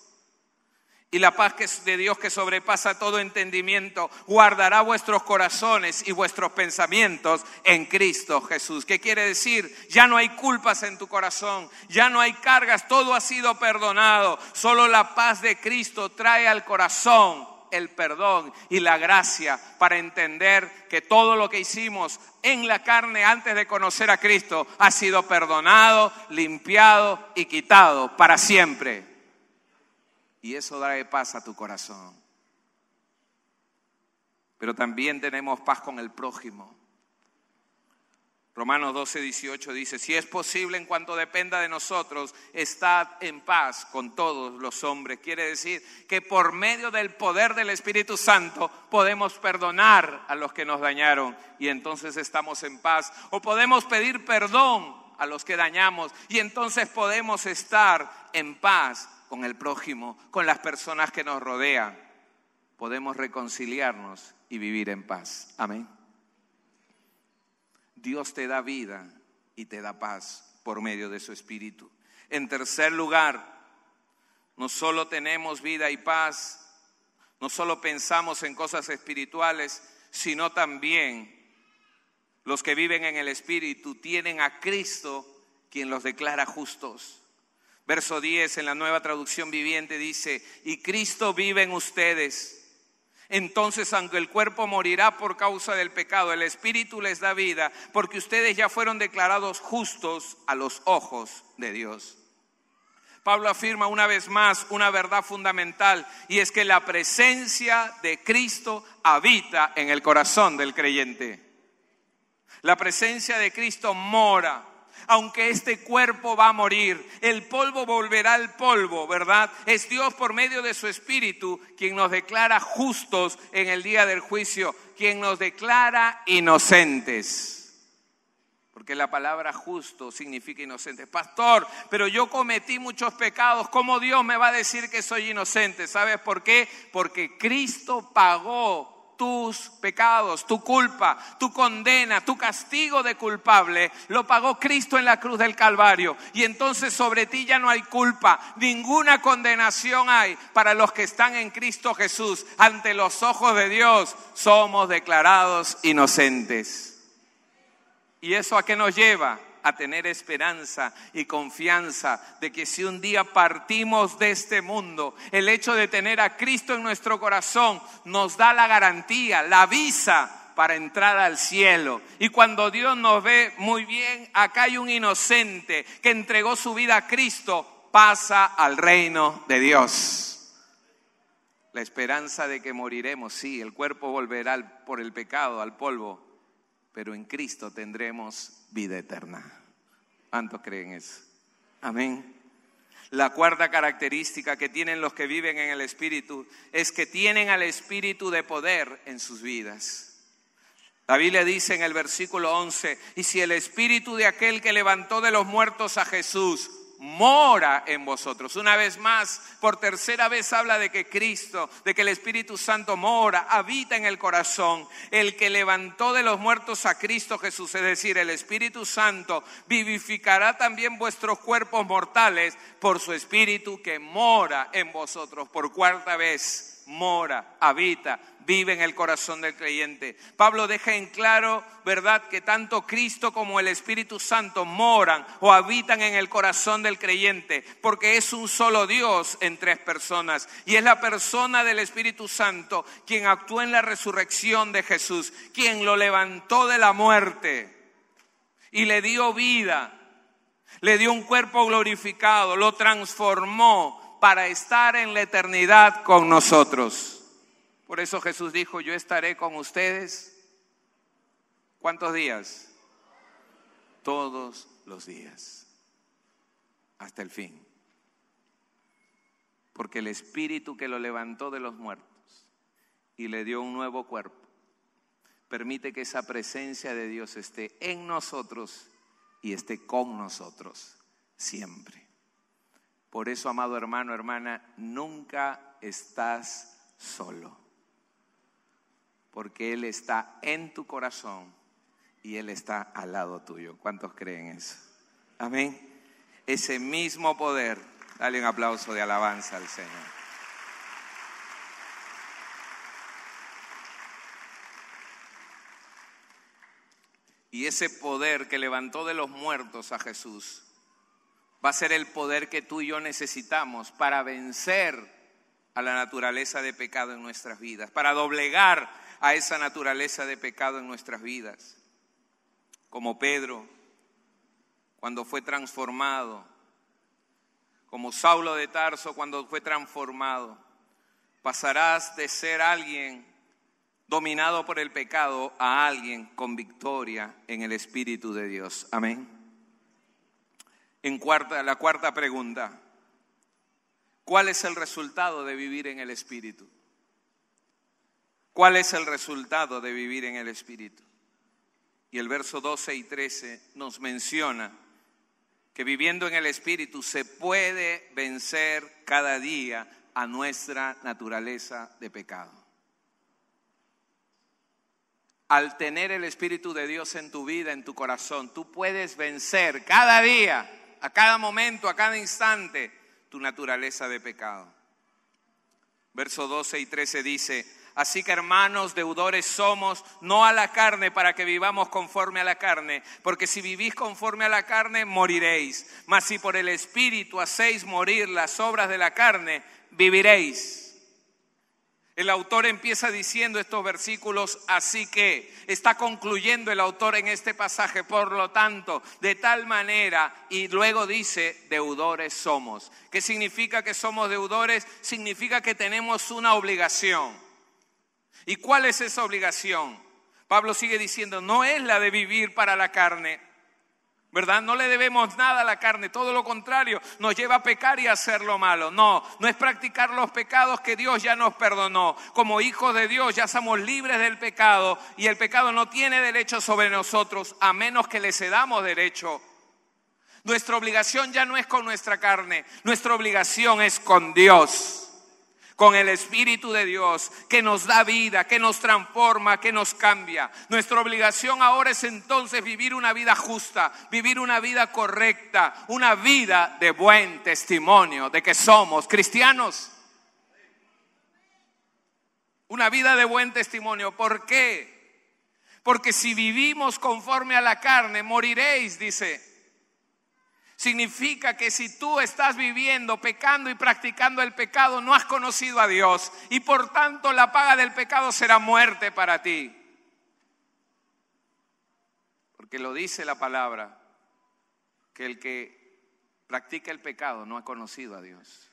A: Y la paz de Dios que sobrepasa todo entendimiento guardará vuestros corazones y vuestros pensamientos en Cristo Jesús. ¿Qué quiere decir? Ya no hay culpas en tu corazón, ya no hay cargas, todo ha sido perdonado. Solo la paz de Cristo trae al corazón el perdón y la gracia para entender que todo lo que hicimos en la carne antes de conocer a Cristo ha sido perdonado, limpiado y quitado para siempre. Y eso trae paz a tu corazón. Pero también tenemos paz con el prójimo. Romanos 12:18 dice: si es posible en cuanto dependa de nosotros, estad en paz con todos los hombres. Quiere decir que por medio del poder del Espíritu Santo podemos perdonar a los que nos dañaron y entonces estamos en paz. O podemos pedir perdón a los que dañamos y entonces podemos estar en paz con el prójimo, con las personas que nos rodean. Podemos reconciliarnos y vivir en paz. Amén. Dios te da vida y te da paz por medio de su Espíritu. En tercer lugar, no solo tenemos vida y paz, no solo pensamos en cosas espirituales, sino también los que viven en el Espíritu tienen a Cristo, quien los declara justos. Verso 10 en la Nueva Traducción Viviente dice: y Cristo vive en ustedes. Entonces, aunque el cuerpo morirá por causa del pecado, el Espíritu les da vida, porque ustedes ya fueron declarados justos a los ojos de Dios. Pablo afirma una vez más una verdad fundamental, y es que la presencia de Cristo habita en el corazón del creyente. La presencia de Cristo mora. Aunque este cuerpo va a morir, el polvo volverá al polvo, ¿verdad? Es Dios por medio de su Espíritu quien nos declara justos en el día del juicio, quien nos declara inocentes. Porque la palabra justo significa inocente. Pastor, pero yo cometí muchos pecados, ¿cómo Dios me va a decir que soy inocente? ¿Sabes por qué? Porque Cristo pagó tus pecados, tu culpa, tu condena, tu castigo de culpable, lo pagó Cristo en la cruz del Calvario. Y entonces sobre ti ya no hay culpa, ninguna condenación hay para los que están en Cristo Jesús. Ante los ojos de Dios somos declarados inocentes. ¿Y eso a qué nos lleva? A tener esperanza y confianza de que si un día partimos de este mundo, el hecho de tener a Cristo en nuestro corazón nos da la garantía, la visa para entrar al cielo. Y cuando Dios nos ve, muy bien, acá hay un inocente que entregó su vida a Cristo, pasa al reino de Dios. La esperanza de que moriremos, sí, el cuerpo volverá por el pecado al polvo, pero en Cristo tendremos vida eterna. ¿Cuántos creen eso? Amén. La cuarta característica que tienen los que viven en el Espíritu es que tienen al Espíritu de poder en sus vidas. La Biblia dice en el versículo 11, y si el Espíritu de aquel que levantó de los muertos a Jesús mora en vosotros. Una vez más, por tercera vez habla de que Cristo, de que el Espíritu Santo mora, habita en el corazón. El que levantó de los muertos a Cristo Jesús, es decir, el Espíritu Santo, vivificará también vuestros cuerpos mortales por su Espíritu que mora en vosotros. Por cuarta vez, mora, habita, vive en el corazón del creyente. Pablo deja en claro, ¿verdad?, que tanto Cristo como el Espíritu Santo moran o habitan en el corazón del creyente, porque es un solo Dios en tres personas. Y es la persona del Espíritu Santo quien actuó en la resurrección de Jesús, quien lo levantó de la muerte y le dio vida, le dio un cuerpo glorificado, lo transformó para estar en la eternidad con nosotros. Por eso Jesús dijo, yo estaré con ustedes, ¿cuántos días? Todos los días, hasta el fin. Porque el Espíritu que lo levantó de los muertos y le dio un nuevo cuerpo, permite que esa presencia de Dios esté en nosotros y esté con nosotros siempre. Por eso, amado hermano, hermana, nunca estás solo. Porque Él está en tu corazón y Él está al lado tuyo. ¿Cuántos creen eso? Amén. Ese mismo poder, dale un aplauso de alabanza al Señor. Y ese poder que levantó de los muertos a Jesús va a ser el poder que tú y yo necesitamos para vencer a la naturaleza de pecado en nuestras vidas, para doblegar a esa naturaleza de pecado en nuestras vidas. Como Pedro, cuando fue transformado, como Saulo de Tarso, cuando fue transformado, pasarás de ser alguien dominado por el pecado a alguien con victoria en el Espíritu de Dios. Amén. La cuarta pregunta, ¿cuál es el resultado de vivir en el Espíritu? ¿Cuál es el resultado de vivir en el Espíritu? Y el verso 12 y 13 nos menciona que viviendo en el Espíritu se puede vencer cada día a nuestra naturaleza de pecado. Al tener el Espíritu de Dios en tu vida, en tu corazón, tú puedes vencer cada día, a cada momento, a cada instante, tu naturaleza de pecado. Verso 12 y 13 dice, así que hermanos, deudores somos, no a la carne para que vivamos conforme a la carne, porque si vivís conforme a la carne, moriréis. Mas si por el Espíritu hacéis morir las obras de la carne, viviréis. El autor empieza diciendo estos versículos, así que está concluyendo el autor en este pasaje, por lo tanto, de tal manera, y luego dice, deudores somos. ¿Qué significa que somos deudores? Significa que tenemos una obligación. ¿Y cuál es esa obligación? Pablo sigue diciendo, no es la de vivir para la carne, ¿verdad? No le debemos nada a la carne, todo lo contrario, nos lleva a pecar y a hacer lo malo. No es practicar los pecados que Dios ya nos perdonó. Como hijos de Dios ya somos libres del pecado y el pecado no tiene derecho sobre nosotros a menos que le cedamos derecho. Nuestra obligación ya no es con nuestra carne, nuestra obligación es con Dios. Con el Espíritu de Dios que nos da vida, que nos transforma, que nos cambia. Nuestra obligación ahora es entonces vivir una vida justa, vivir una vida correcta, una vida de buen testimonio de que somos cristianos. Una vida de buen testimonio. ¿Por qué? Porque si vivimos conforme a la carne, moriréis, dice. Significa que si tú estás viviendo, pecando y practicando el pecado, no has conocido a Dios y por tanto la paga del pecado será muerte para ti. Porque lo dice la palabra, que el que practica el pecado no ha conocido a Dios.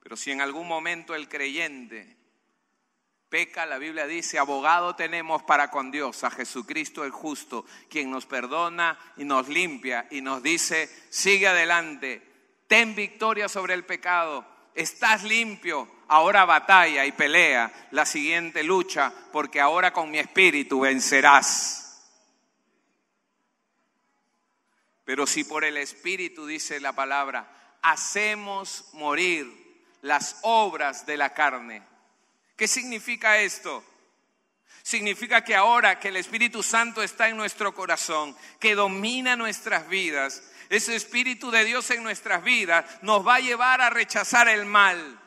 A: Pero si en algún momento el creyente peca, la Biblia dice, abogado tenemos para con Dios, a Jesucristo el justo, quien nos perdona y nos limpia y nos dice, sigue adelante, ten victoria sobre el pecado, estás limpio, ahora batalla y pelea la siguiente lucha, porque ahora con mi espíritu vencerás. Pero si por el espíritu, dice la palabra, hacemos morir las obras de la carne. ¿Qué significa esto? Significa que ahora que el Espíritu Santo está en nuestro corazón, que domina nuestras vidas, ese Espíritu de Dios en nuestras vidas nos va a llevar a rechazar el mal,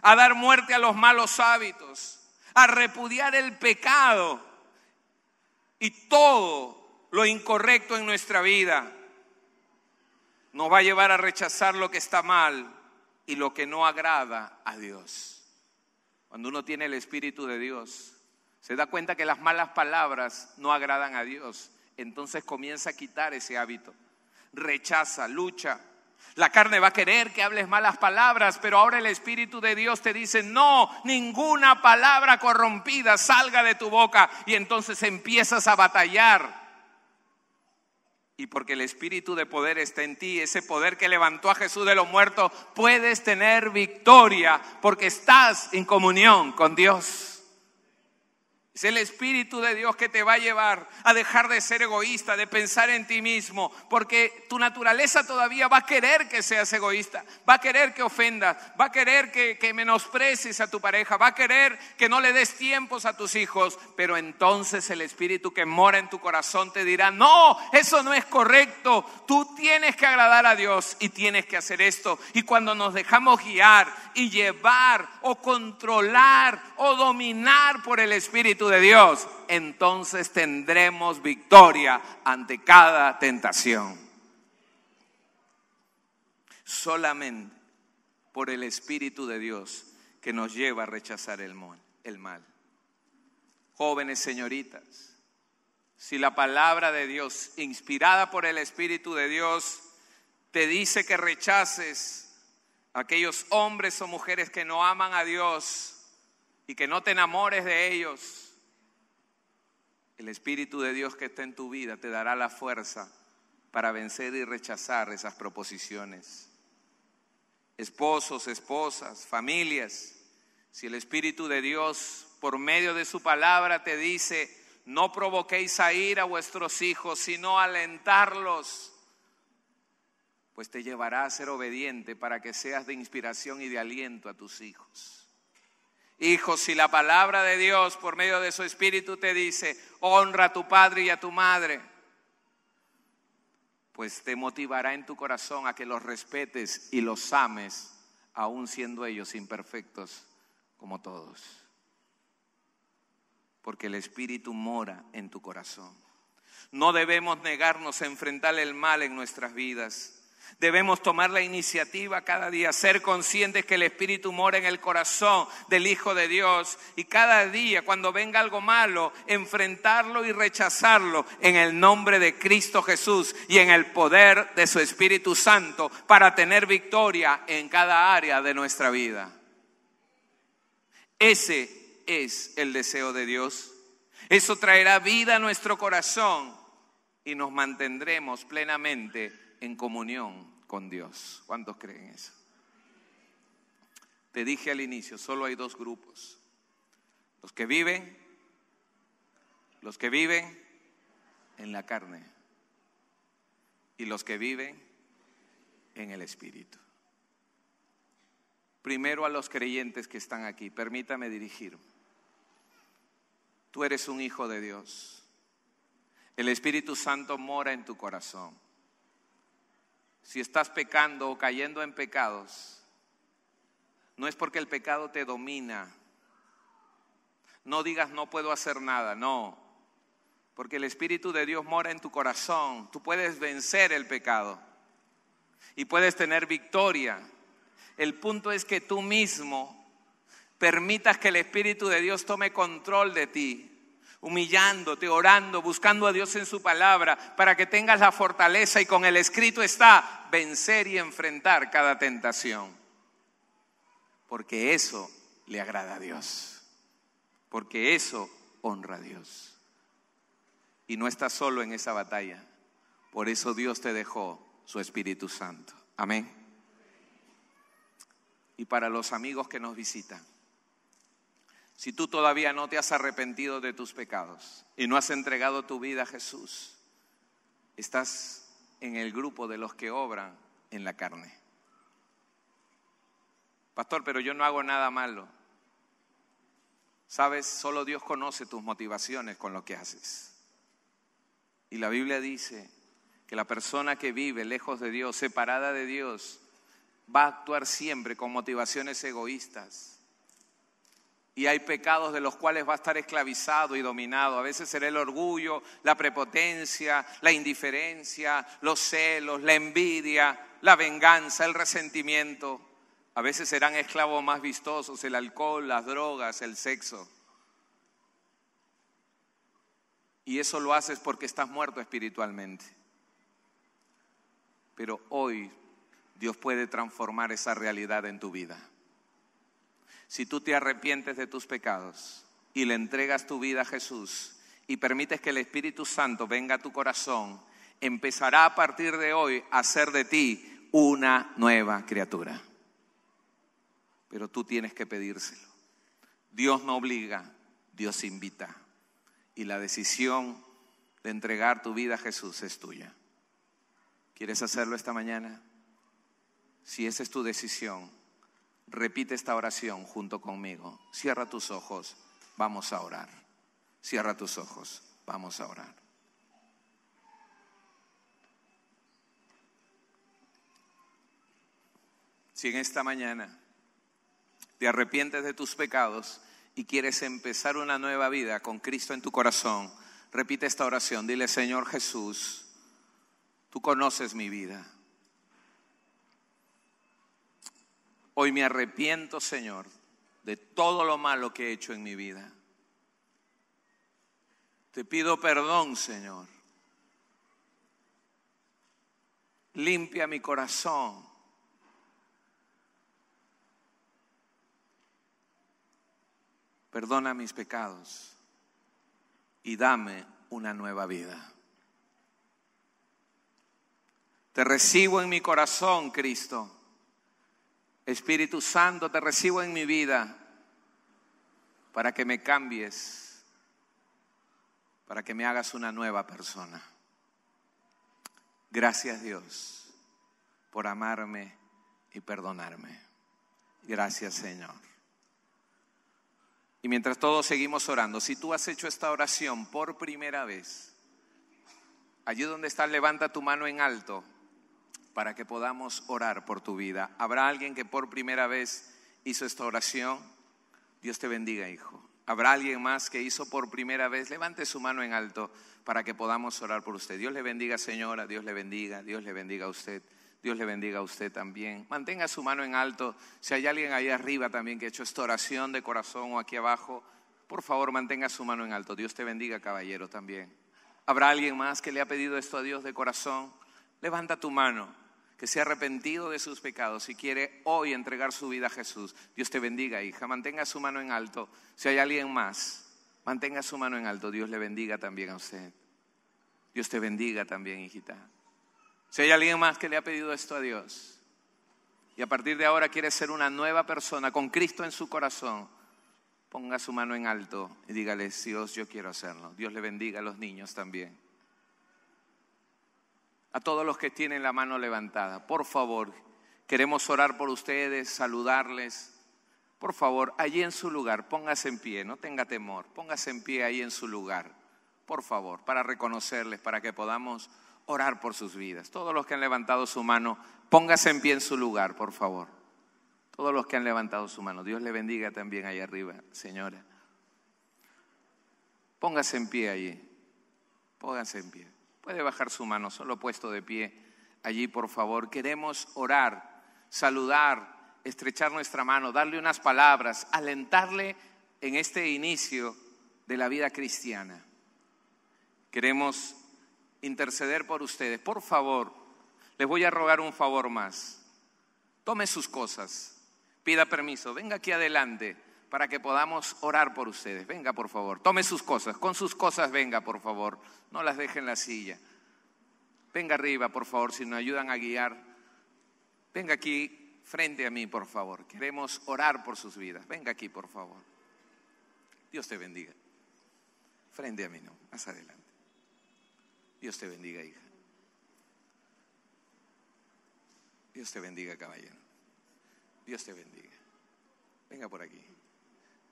A: a dar muerte a los malos hábitos, a repudiar el pecado y todo lo incorrecto en nuestra vida. Nos va a llevar a rechazar lo que está mal y lo que no agrada a Dios. Cuando uno tiene el Espíritu de Dios, se da cuenta que las malas palabras no agradan a Dios. Entonces comienza a quitar ese hábito. Rechaza, lucha. La carne va a querer que hables malas palabras, pero ahora el Espíritu de Dios te dice, no, ninguna palabra corrompida salga de tu boca. Y entonces empiezas a batallar. Y porque el Espíritu de poder está en ti, ese poder que levantó a Jesús de los muertos, puedes tener victoria porque estás en comunión con Dios. Es el Espíritu de Dios que te va a llevar a dejar de ser egoísta, de pensar en ti mismo, porque tu naturaleza todavía va a querer que seas egoísta, va a querer que ofendas, va a querer que menosprecies a tu pareja, va a querer que no le des tiempos a tus hijos, pero entonces el Espíritu que mora en tu corazón te dirá, no, eso no es correcto, tú tienes que agradar a Dios y tienes que hacer esto. Y cuando nos dejamos guiar y llevar o controlar o dominar por el Espíritu de Dios, entonces tendremos victoria ante cada tentación. Solamente por el Espíritu de Dios que nos lleva a rechazar el mal. Jóvenes, señoritas, si la palabra de Dios, inspirada por el Espíritu de Dios, te dice que rechaces a aquellos hombres o mujeres que no aman a Dios y que no te enamores de ellos, el Espíritu de Dios que está en tu vida te dará la fuerza para vencer y rechazar esas proposiciones. Esposos, esposas, familias, si el Espíritu de Dios por medio de su palabra te dice, no provoquéis a ira a vuestros hijos, sino alentarlos, pues te llevará a ser obediente para que seas de inspiración y de aliento a tus hijos. Hijos, si la palabra de Dios por medio de su Espíritu te dice, honra a tu padre y a tu madre, pues te motivará en tu corazón a que los respetes y los ames, aun siendo ellos imperfectos como todos. Porque el Espíritu mora en tu corazón. No debemos negarnos a enfrentar el mal en nuestras vidas. Debemos tomar la iniciativa cada día, ser conscientes que el Espíritu mora en el corazón del Hijo de Dios y cada día cuando venga algo malo, enfrentarlo y rechazarlo en el nombre de Cristo Jesús y en el poder de su Espíritu Santo para tener victoria en cada área de nuestra vida. Ese es el deseo de Dios. Eso traerá vida a nuestro corazón y nos mantendremos plenamente en comunión con Dios. ¿Cuántos creen eso? Te dije al inicio, solo hay dos grupos. Los que viven en la carne y los que viven en el Espíritu. Primero a los creyentes que están aquí, permítame dirigirme. Tú eres un hijo de Dios. El Espíritu Santo mora en tu corazón. Si estás pecando o cayendo en pecados, no es porque el pecado te domina. No digas no puedo hacer nada, no. Porque el Espíritu de Dios mora en tu corazón. Tú puedes vencer el pecado y puedes tener victoria. El punto es que tú mismo permitas que el Espíritu de Dios tome control de ti, humillándote, orando, buscando a Dios en su palabra, para que tengas la fortaleza y con el escrito está, vencer y enfrentar cada tentación. Porque eso le agrada a Dios, porque eso honra a Dios. Y no estás solo en esa batalla, por eso Dios te dejó su Espíritu Santo. Amén. Y para los amigos que nos visitan, si tú todavía no te has arrepentido de tus pecados y no has entregado tu vida a Jesús, estás en el grupo de los que obran en la carne. Pastor, pero yo no hago nada malo. Sabes, solo Dios conoce tus motivaciones con lo que haces. Y la Biblia dice que la persona que vive lejos de Dios, separada de Dios, va a actuar siempre con motivaciones egoístas. Y hay pecados de los cuales va a estar esclavizado y dominado. A veces será el orgullo, la prepotencia, la indiferencia, los celos, la envidia, la venganza, el resentimiento. A veces serán esclavos más vistosos, el alcohol, las drogas, el sexo. Y eso lo haces porque estás muerto espiritualmente. Pero hoy Dios puede transformar esa realidad en tu vida. Si tú te arrepientes de tus pecados y le entregas tu vida a Jesús y permites que el Espíritu Santo venga a tu corazón, empezará a partir de hoy a hacer de ti una nueva criatura. Pero tú tienes que pedírselo. Dios no obliga, Dios invita. Y la decisión de entregar tu vida a Jesús es tuya. ¿Quieres hacerlo esta mañana? Si esa es tu decisión, repite esta oración junto conmigo. Cierra tus ojos, vamos a orar. Cierra tus ojos, vamos a orar. Si en esta mañana te arrepientes de tus pecados y quieres empezar una nueva vida con Cristo en tu corazón, repite esta oración. Dile: Señor Jesús, tú conoces mi vida. Hoy me arrepiento, Señor, de todo lo malo que he hecho en mi vida. Te pido perdón, Señor. Limpia mi corazón. Perdona mis pecados y dame una nueva vida. Te recibo en mi corazón, Cristo. Espíritu Santo, te recibo en mi vida para que me cambies, para que me hagas una nueva persona. Gracias, Dios, por amarme y perdonarme. Gracias, Señor. Y mientras todos seguimos orando, si tú has hecho esta oración por primera vez, allí donde estás, levanta tu mano en alto para que podamos orar por tu vida. ¿Habrá alguien que por primera vez hizo esta oración? Dios te bendiga, hijo. ¿Habrá alguien más que hizo por primera vez? Levante su mano en alto para que podamos orar por usted. Dios le bendiga, señora. Dios le bendiga. Dios le bendiga a usted. Dios le bendiga a usted también. Mantenga su mano en alto. Si hay alguien ahí arriba también que ha hecho esta oración de corazón o aquí abajo, por favor mantenga su mano en alto. Dios te bendiga, caballero, también. ¿Habrá alguien más que le ha pedido esto a Dios de corazón? Levanta tu mano, que se ha arrepentido de sus pecados y quiere hoy entregar su vida a Jesús. Dios te bendiga, hija. Mantenga su mano en alto. Si hay alguien más, Mantenga su mano en alto. Dios le bendiga también a usted. Dios te bendiga también, hijita. Si hay alguien más que le ha pedido esto a Dios y a partir de ahora quiere ser una nueva persona con Cristo en su corazón, ponga su mano en alto y dígale: Dios, yo quiero hacerlo. Dios le bendiga a los niños también. A todos los que tienen la mano levantada, por favor, queremos orar por ustedes, saludarles. Por favor, allí en su lugar, póngase en pie, no tenga temor, póngase en pie ahí en su lugar, por favor, para reconocerles, para que podamos orar por sus vidas. Todos los que han levantado su mano, póngase en pie en su lugar, por favor. Todos los que han levantado su mano, Dios le bendiga también ahí arriba, señora. Póngase en pie allí, póngase en pie. Puede bajar su mano, solo puesto de pie allí, por favor. Queremos orar, saludar, estrechar nuestra mano, darle unas palabras, alentarle en este inicio de la vida cristiana. Queremos interceder por ustedes. Por favor, les voy a rogar un favor más. Tome sus cosas, pida permiso, venga aquí adelante para que podamos orar por ustedes. Venga, por favor, tome sus cosas, con sus cosas venga, por favor, no las deje en la silla. Venga arriba, por favor, si nos ayudan a guiar. Venga aquí frente a mí, por favor. Queremos orar por sus vidas. Venga aquí, por favor. Dios te bendiga. Frente a mí, no, más adelante. Dios te bendiga, hija. Dios te bendiga, caballero. Dios te bendiga. Venga por aquí.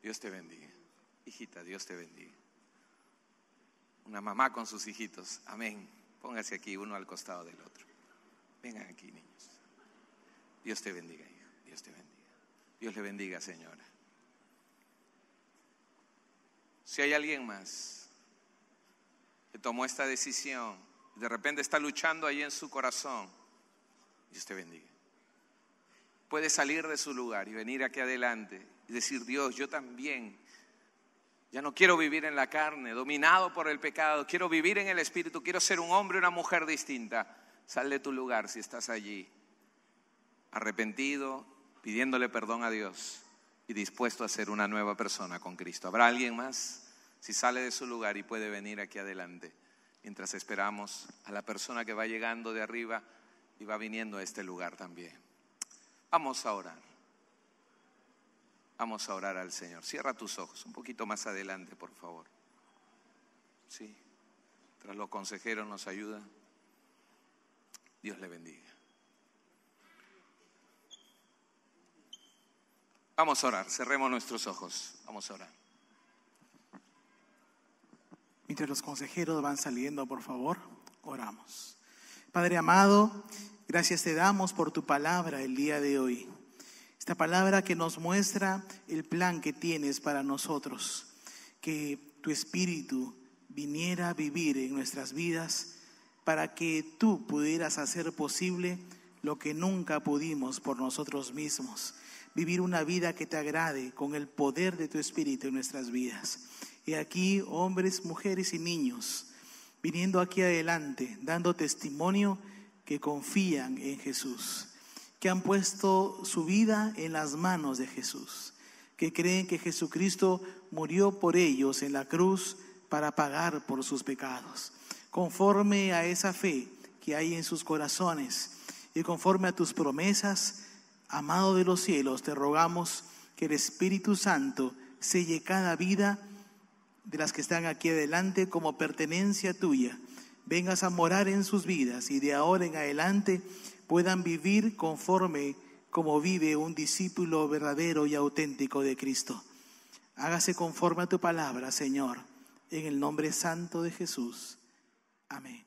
A: Dios te bendiga. Hijita, Dios te bendiga. Una mamá con sus hijitos. Amén. Póngase aquí, uno al costado del otro. Vengan aquí, niños. Dios te bendiga, hijo. Dios te bendiga. Dios le bendiga, señora. Si hay alguien más que tomó esta decisión, de repente está luchando ahí en su corazón, Dios te bendiga. Puede salir de su lugar y venir aquí adelante y decir: Dios, yo también ya no quiero vivir en la carne, dominado por el pecado, quiero vivir en el Espíritu, quiero ser un hombre o una mujer distinta. Sal de tu lugar si estás allí, arrepentido, pidiéndole perdón a Dios y dispuesto a ser una nueva persona con Cristo. ¿Habrá alguien más? Si sale de su lugar y puede venir aquí adelante, mientras esperamos a la persona que va llegando de arriba y va viniendo a este lugar también. Vamos a orar. Vamos a orar al Señor. Cierra tus ojos, un poquito más adelante, por favor. Sí, tras los consejeros nos ayudan. Dios le bendiga. Vamos a orar, cerremos nuestros ojos, vamos a orar.
B: Mientras los consejeros van saliendo, por favor, oramos. Padre amado, gracias te damos por tu palabra el día de hoy. Esta palabra que nos muestra el plan que tienes para nosotros. Que tu Espíritu viniera a vivir en nuestras vidas para que tú pudieras hacer posible lo que nunca pudimos por nosotros mismos. Vivir una vida que te agrade con el poder de tu Espíritu en nuestras vidas. Y aquí hombres, mujeres y niños viniendo aquí adelante, dando testimonio que confían en Jesús, que han puesto su vida en las manos de Jesús, que creen que Jesucristo murió por ellos en la cruz para pagar por sus pecados. Conforme a esa fe que hay en sus corazones y conforme a tus promesas, amado de los cielos, te rogamos que el Espíritu Santo selle cada vida de las que están aquí adelante como pertenencia tuya. Vengas a morar en sus vidas y de ahora en adelante puedan vivir conforme como vive un discípulo verdadero y auténtico de Cristo. Hágase conforme a tu palabra, Señor, en el nombre santo de Jesús. Amén.